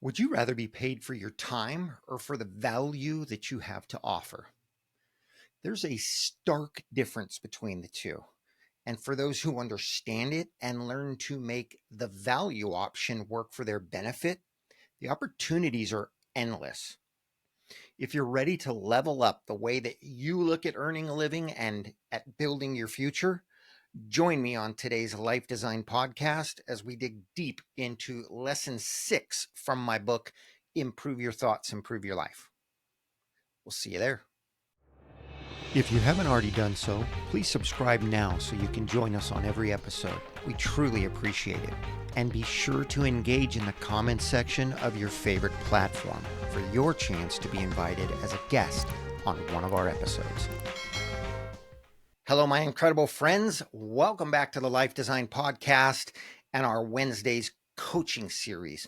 Would you rather be paid for your time or for the value that you have to offer? There's a stark difference between the two. And for those who understand it and learn to make the value option work for their benefit, the opportunities are endless. If you're ready to level up the way that you look at earning a living and at building your future, join me on today's Life Design podcast as we dig deep into lesson 6 from my book, Improve Your Thoughts, Improve Your Life. We'll see you there. If you haven't already done so, please subscribe now so you can join us on every episode. We truly appreciate it. And be sure to engage in the comments section of your favorite platform for your chance to be invited as a guest on one of our episodes. Hello, my incredible friends. Welcome back to the Life Design Podcast and our Wednesdays coaching series.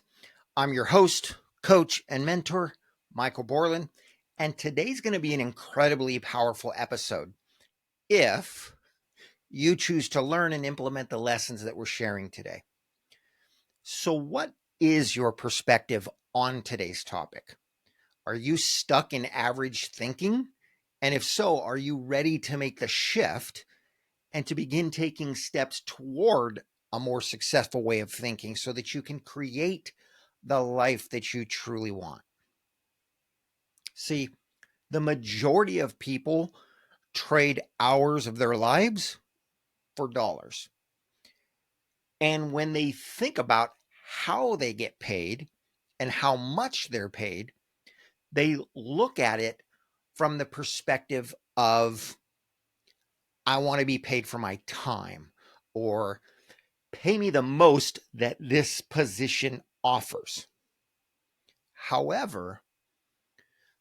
I'm your host, coach, and mentor, Michael Borland, and today's going to be an incredibly powerful episode if you choose to learn and implement the lessons that we're sharing today. So, what is your perspective on today's topic? Are you stuck in average thinking? And if so, are you ready to make the shift and to begin taking steps toward a more successful way of thinking so that you can create the life that you truly want? See, the majority of people trade hours of their lives for dollars. And when they think about how they get paid and how much they're paid, they look at it from the perspective of, I want to be paid for my time, or pay me the most that this position offers. However,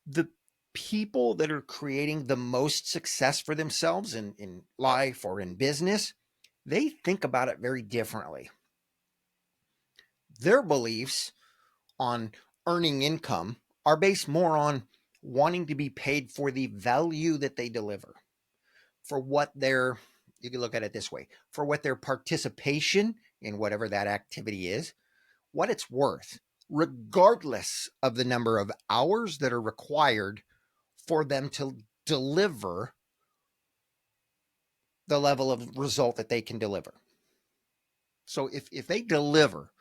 the people that are creating the most success for themselves in life or in business, they think about it very differently. Their beliefs on earning income are based more on wanting to be paid for the value that they deliver, for what their, you can look at it this way, for what their participation in whatever that activity is, what it's worth, regardless of the number of hours that are required for them to deliver the level of result that they can deliver. So if they deliver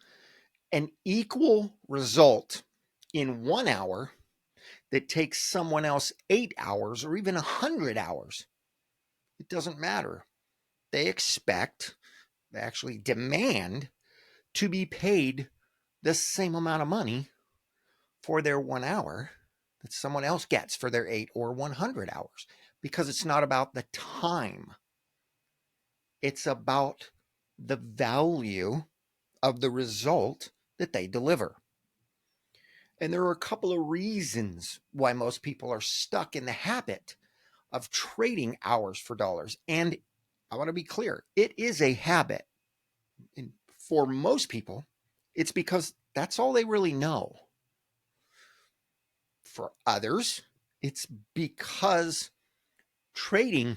an equal result in 1 hour that takes someone else 8 hours or even 100 hours, it doesn't matter. They actually demand to be paid the same amount of money for their 1 hour that someone else gets for their 8 or 100 hours, because it's not about the time. It's about the value of the result that they deliver. And there are a couple of reasons why most people are stuck in the habit of trading hours for dollars. And I want to be clear, it is a habit. And for most people, it's because that's all they really know. For others, it's because trading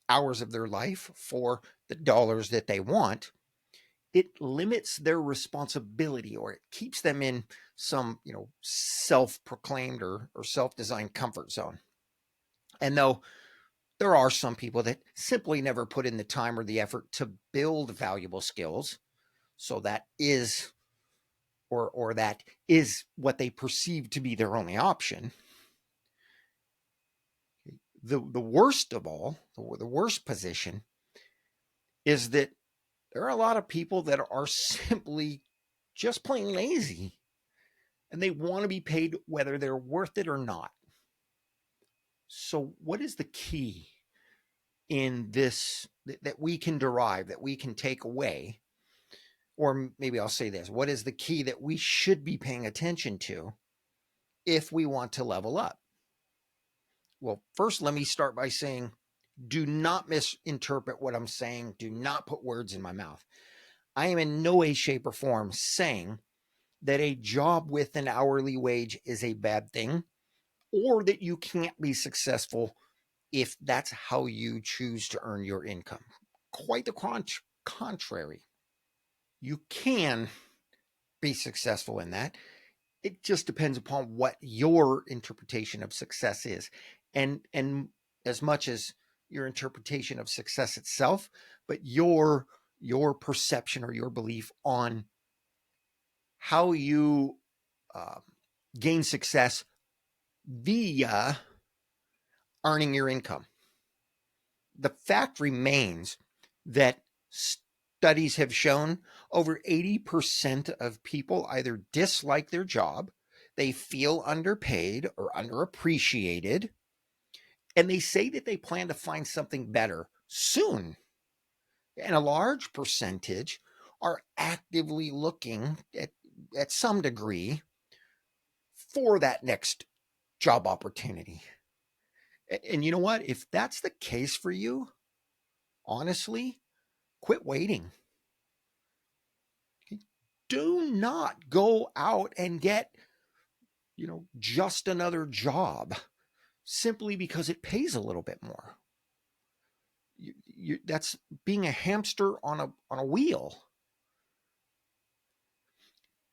hours of their life for the dollars that they want, it limits their responsibility, or it keeps them in some, self-proclaimed or self-designed comfort zone. And though there are some people that simply never put in the time or the effort to build valuable skills, so that is or that is what they perceive to be their only option. The worst of all, the worst position is that there are a lot of people that are simply just plain lazy, and they want to be paid whether they're worth it or not. So what is the key in this that we can derive, that we can take away? Or maybe I'll say this, what is the key that we should be paying attention to if we want to level up? Well, first, let me start by saying, do not misinterpret what I'm saying. Do not put words in my mouth. I am in no way, shape, or form saying that a job with an hourly wage is a bad thing, or that you can't be successful if that's how you choose to earn your income. Quite the contrary. You can be successful in that It just depends upon what your interpretation of success is. And as much as your interpretation of success itself, but your perception or your belief on how you uh, gain success via earning your income. The fact remains that studies have shown over 80% of people either dislike their job, they feel underpaid or underappreciated, and they say that they plan to find something better soon. And a large percentage are actively looking at some degree for that next job opportunity. And you know what? If that's the case for you, honestly, quit waiting. Do not go out and get, just another job simply because it pays a little bit more. That's being a hamster on a wheel.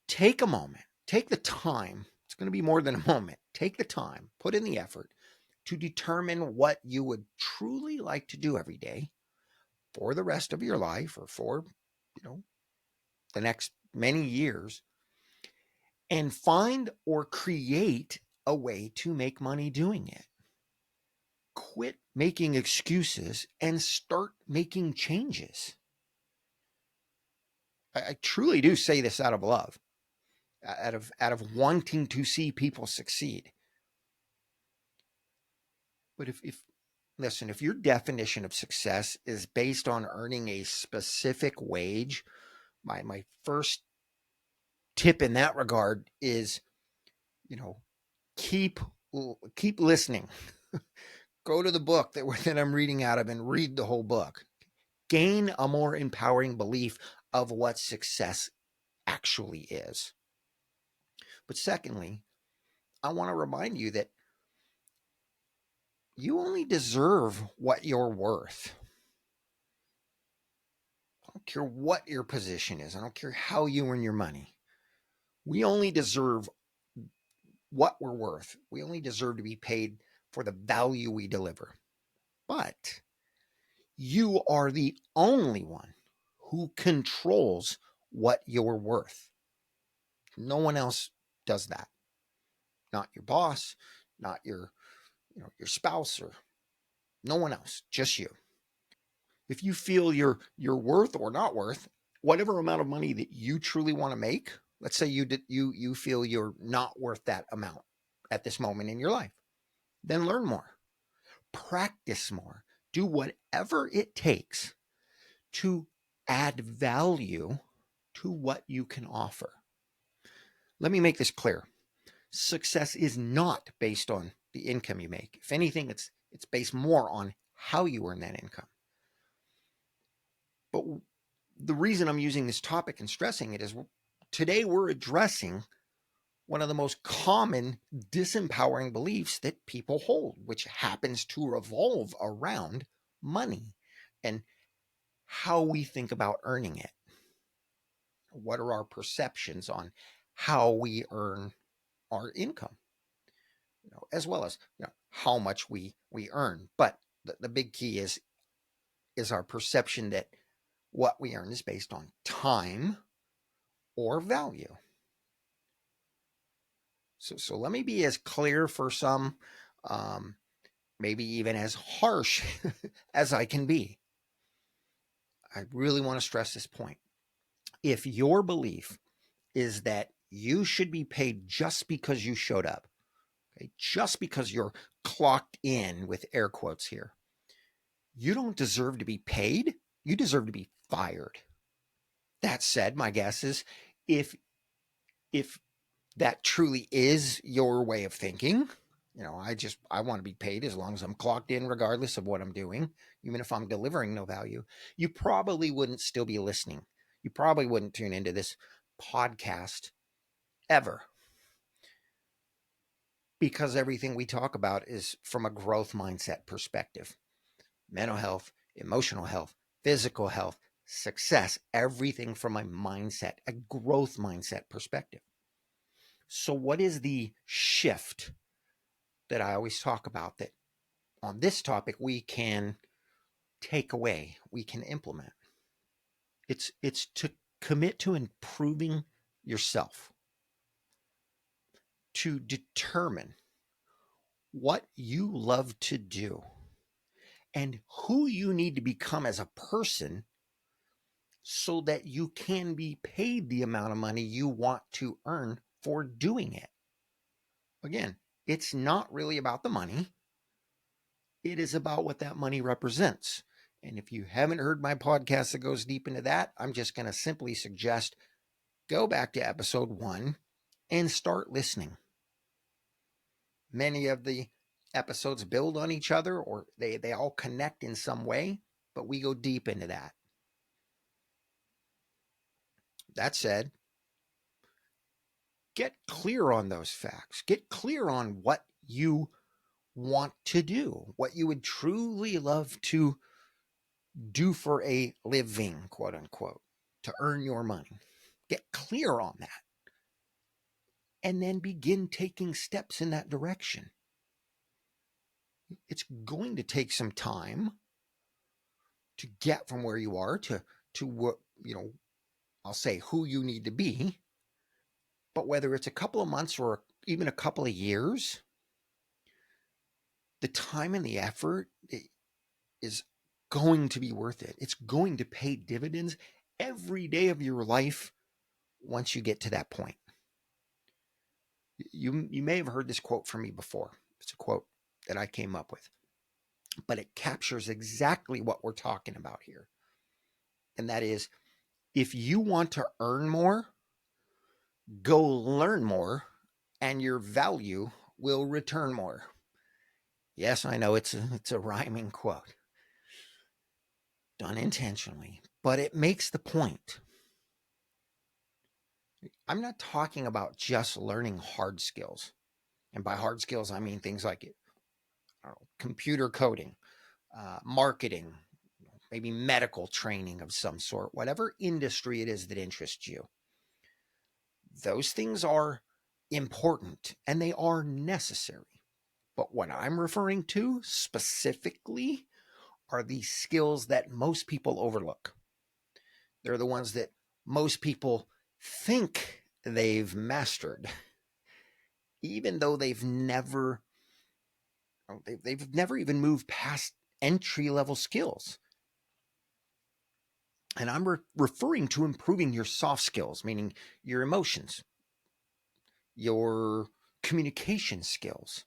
Take a moment, take the time. It's going to be more than a moment. Take the time, put in the effort to determine what you would truly like to do every day for the rest of your life or for, the next many years, and find or create a way to make money doing it. Quit making excuses and start making changes. I truly do say this out of love, out of wanting to see people succeed. But if listen, if your definition of success is based on earning a specific wage, my first tip in that regard is, you know, keep keep listening. Go to the book that I'm reading out of and read the whole book. Gain a more empowering belief of what success actually is. But secondly, I want to remind you that you only deserve what you're worth. I don't care what your position is. I don't care how you earn your money. We only deserve what we're worth. We only deserve to be paid for the value we deliver. But you are the only one who controls what you're worth. No one else does that. Not your boss, not your spouse, or no one else, just you. If you feel you're worth or not worth whatever amount of money that you truly want to make, let's say you feel you're not worth that amount at this moment in your life, then learn more, practice more, do whatever it takes to add value to what you can offer. Let me make this clear. Success is not based on the income you make. If anything, it's based more on how you earn that income. But the reason I'm using this topic and stressing it is today we're addressing one of the most common disempowering beliefs that people hold, which happens to revolve around money and how we think about earning it. What are our perceptions on how we earn our income, as well as how much we earn. But the big key is our perception that what we earn is based on time or value. So let me be as clear for some, maybe even as harsh as I can be. I really want to stress this point. If your belief is that you should be paid just because you showed up, okay, just because you're clocked in with air quotes here, you don't deserve to be paid. You deserve to be fired. That said, my guess is if if that truly is your way of thinking, I want to be paid as long as I'm clocked in, regardless of what I'm doing, even if I'm delivering no value, you probably wouldn't still be listening. You probably wouldn't tune into this podcast ever, because everything we talk about is from a growth mindset perspective. Mental health, emotional health, physical health, success, everything from a mindset, a growth mindset perspective. So what is the shift that I always talk about that on this topic we can take away, we can implement? It's to commit to improving yourself, to determine what you love to do and who you need to become as a person so that you can be paid the amount of money you want to earn for doing it. Again, it's not really about the money. It is about what that money represents. And if you haven't heard my podcast that goes deep into that, I'm just going to simply suggest go back to episode 1 and start listening. Many of the episodes build on each other, or they all connect in some way, but we go deep into that. That said, get clear on those facts. Get clear on what you want to do, what you would truly love to do for a living, quote unquote, to earn your money. Get clear on that. And then begin taking steps in that direction. It's going to take some time to get from where you are to what, I'll say who you need to be. But whether it's a couple of months or even a couple of years, the time and the effort is going to be worth it. It's going to pay dividends every day of your life once you get to that point. You may have heard this quote from me before. It's a quote that I came up with, but it captures exactly what we're talking about here. And that is, if you want to earn more, go learn more, and your value will return more. Yes, I know it's a rhyming quote, done intentionally, but it makes the point. I'm not talking about just learning hard skills. And by hard skills, I mean things like computer coding, marketing, maybe medical training of some sort, whatever industry it is that interests you. Those things are important and they are necessary. But what I'm referring to specifically are the skills that most people overlook. They're the ones that most people think they've mastered, even though they've never even moved past entry-level skills. And I'm referring to improving your soft skills, meaning your emotions, your communication skills,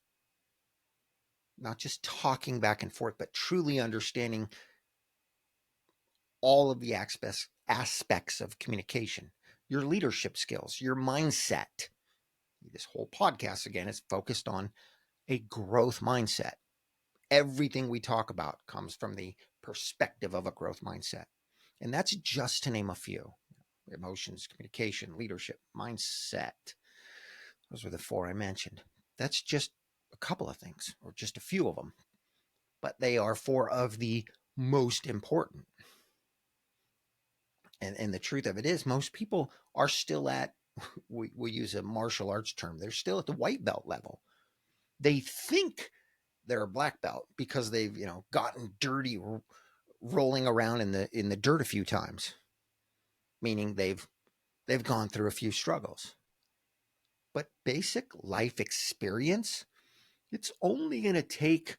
not just talking back and forth, but truly understanding all of the aspects of communication, your leadership skills, your mindset. This whole podcast, again, is focused on a growth mindset. Everything we talk about comes from the perspective of a growth mindset. And that's just to name a few: emotions, communication, leadership, mindset. Those were the 4 I mentioned. That's just a couple of things, or just a few of them, but they are 4 of the most important. And the truth of it is, most people are still at, we use a martial arts term, they're still at the white belt level. They think they're a black belt because they've, gotten dirty rolling around in the dirt a few times, meaning they've gone through a few struggles. But basic life experience, it's only going to take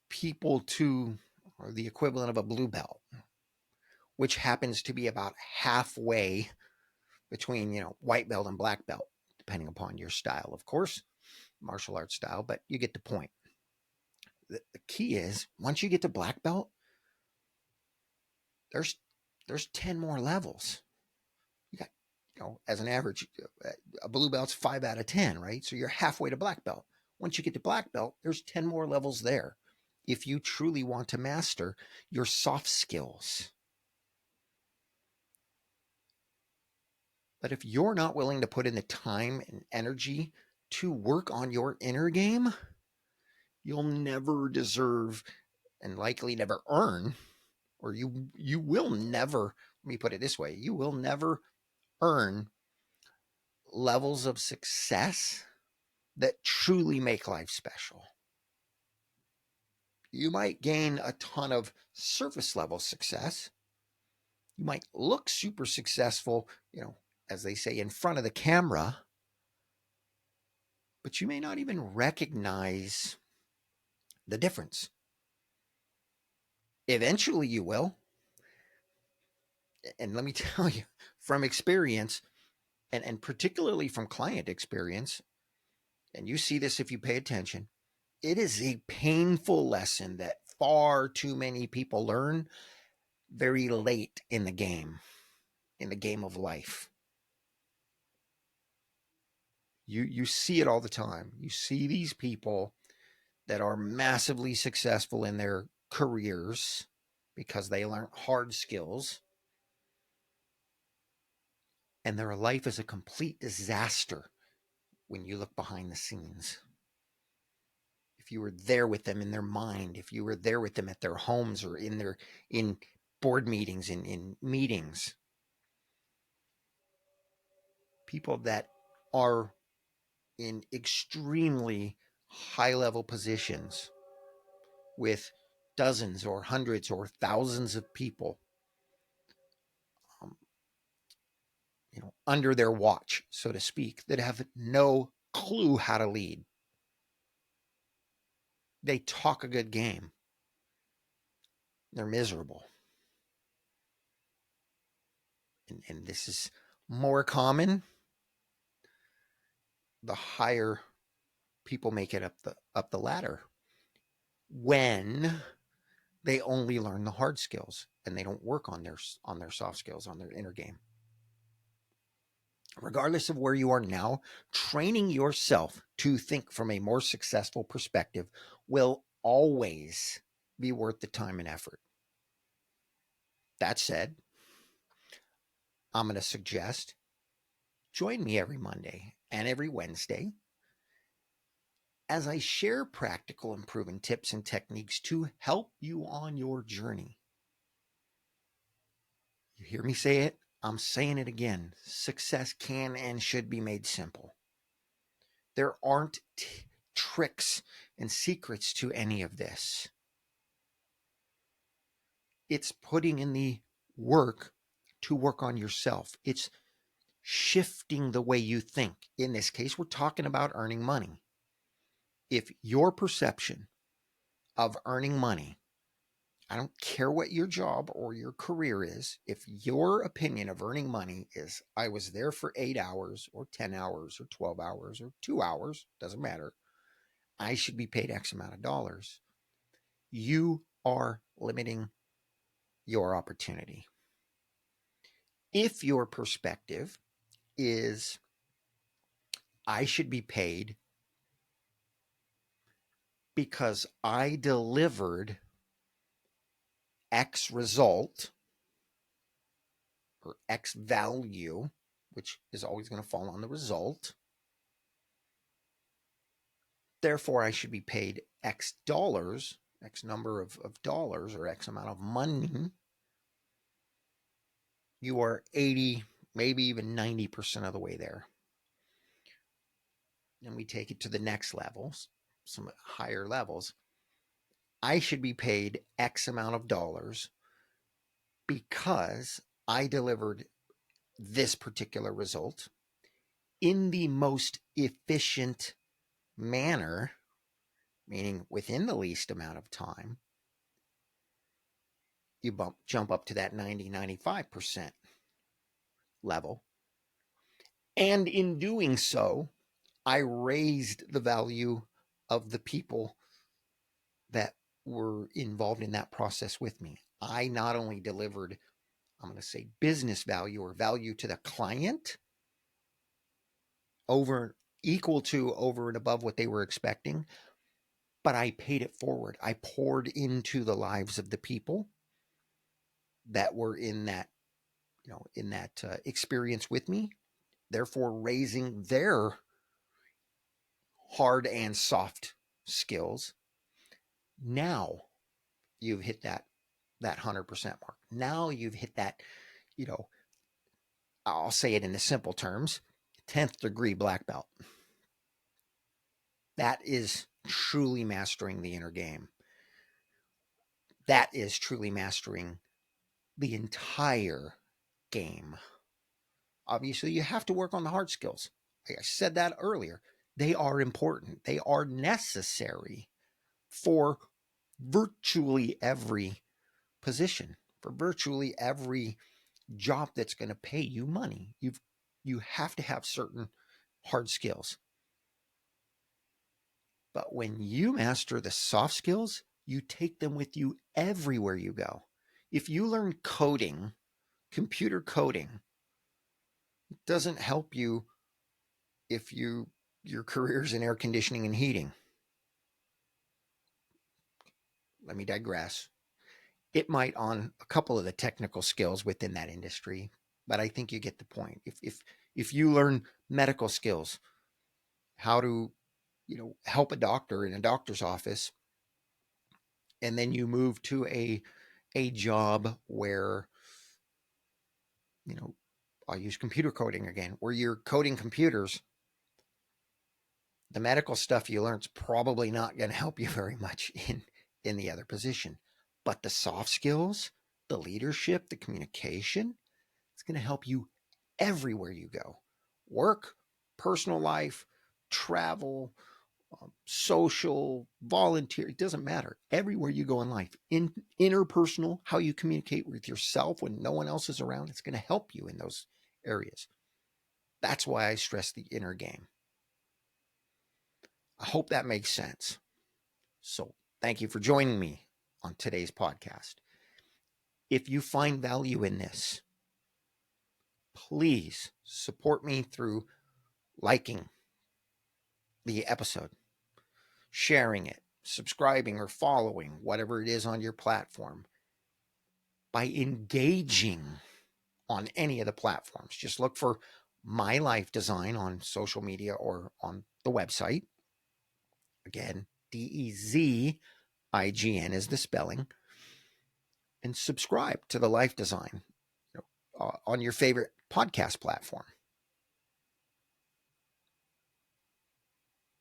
people to, or the equivalent of a blue belt, which happens to be about halfway between, white belt and black belt, depending upon your style, of course, martial arts style, but you get the point. The key is, once you get to black belt, there's 10 more levels. You got, as an average, a blue belt's 5 out of 10, right? So you're halfway to black belt. Once you get to black belt, there's 10 more levels there if you truly want to master your soft skills. But if you're not willing to put in the time and energy to work on your inner game, you'll never deserve and likely never earn, or you will never, let me put it this way, you will never earn levels of success that truly make life special. You might gain a ton of surface level success. You might look super successful, as they say, in front of the camera, but you may not even recognize the difference. Eventually you will. And let me tell you from experience, and particularly from client experience, and you see this if you pay attention, it is a painful lesson that far too many people learn very late in the game of life. You see it all the time. You see these people that are massively successful in their careers because they learn hard skills, and their life is a complete disaster when you look behind the scenes. If you were there with them in their mind, if you were there with them at their homes or in board meetings, in meetings, people that are in extremely high level positions with dozens or hundreds or thousands of people um, under their watch, so to speak, that have no clue how to lead. They talk a good game. They're miserable. And this is more common the higher people make it up the ladder, when they only learn the hard skills and they don't work on their soft skills, on their inner game. Regardless of where you are now, training yourself to think from a more successful perspective will always be worth the time and effort. That said, I'm going to suggest join me every Monday and every Wednesday as I share practical and proven tips and techniques to help you on your journey. You hear me say it? I'm saying it again. Success can and should be made simple. There aren't tricks and secrets to any of this. It's putting in the work to work on yourself. It's shifting the way you think. In this case, we're talking about earning money. If your perception of earning money, I don't care what your job or your career is, if your opinion of earning money is, I was there for 8 hours or 10 hours or 12 hours or 2 hours, doesn't matter, I should be paid X amount of dollars, you are limiting your opportunity. If your perspective is, I should be paid because I delivered X result or X value, which is always going to fall on the result, therefore I should be paid X dollars, X number of dollars, or X amount of money, you are 80, maybe even 90% of the way there. Then we take it to the next levels, some higher levels. I should be paid X amount of dollars because I delivered this particular result in the most efficient manner, meaning within the least amount of time. You jump up to that 90-95% level. And in doing so, I raised the value of the people that were involved in that process with me. I not only delivered, I'm going to say, business value or value to the client over and above what they were expecting, but I paid it forward. I poured into the lives of the people that were in that, experience with me, therefore raising their hard and soft skills. Now you've hit that 100% mark. Now you've hit that, I'll say it in the simple terms, 10th degree black belt. That is truly mastering the inner game. That is truly mastering the entire game. Obviously, you have to work on the hard skills. Like I said that earlier, they are important. They are necessary for virtually every position, for virtually every job that's going to pay you money. You have to have certain hard skills. But when you master the soft skills, you take them with you everywhere you go. If you learn coding, computer coding, it doesn't help you if your career's in air conditioning and heating. Let me digress. It might on a couple of the technical skills within that industry, but I think you get the point. If you learn medical skills, how to, help a doctor in a doctor's office, and then you move to a job where, you know, I'll use computer coding again, where you're coding computers, the medical stuff you learn's probably not going to help you very much in the other position. But the soft skills, the leadership, the communication, it's going to help you everywhere you go. Work, personal life, travel, social, volunteer, it doesn't matter. Everywhere you go in life, interpersonal, how you communicate with yourself when no one else is around, it's going to help you in those areas. That's why I stress the inner game. I hope that makes sense. So thank you for joining me on today's podcast. If you find value in this, please support me through liking the episode, sharing it, subscribing or following, whatever it is on your platform, by engaging on any of the platforms. Just look for My Life Design on social media or on the website. Again, DEZIGN is the spelling. And subscribe to the Life Design on your favorite podcast platform.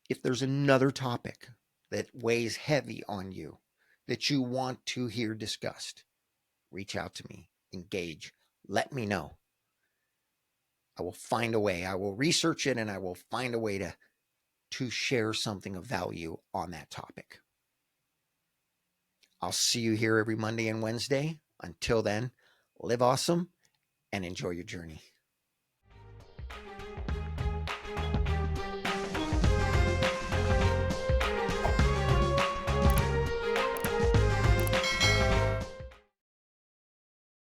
If there's another topic that weighs heavy on you that you want to hear discussed, reach out to me, engage, let me know. I will find a way. I will research it and I will find a way to share something of value on that topic. I'll see you here every Monday and Wednesday. Until then, live awesome and enjoy your journey.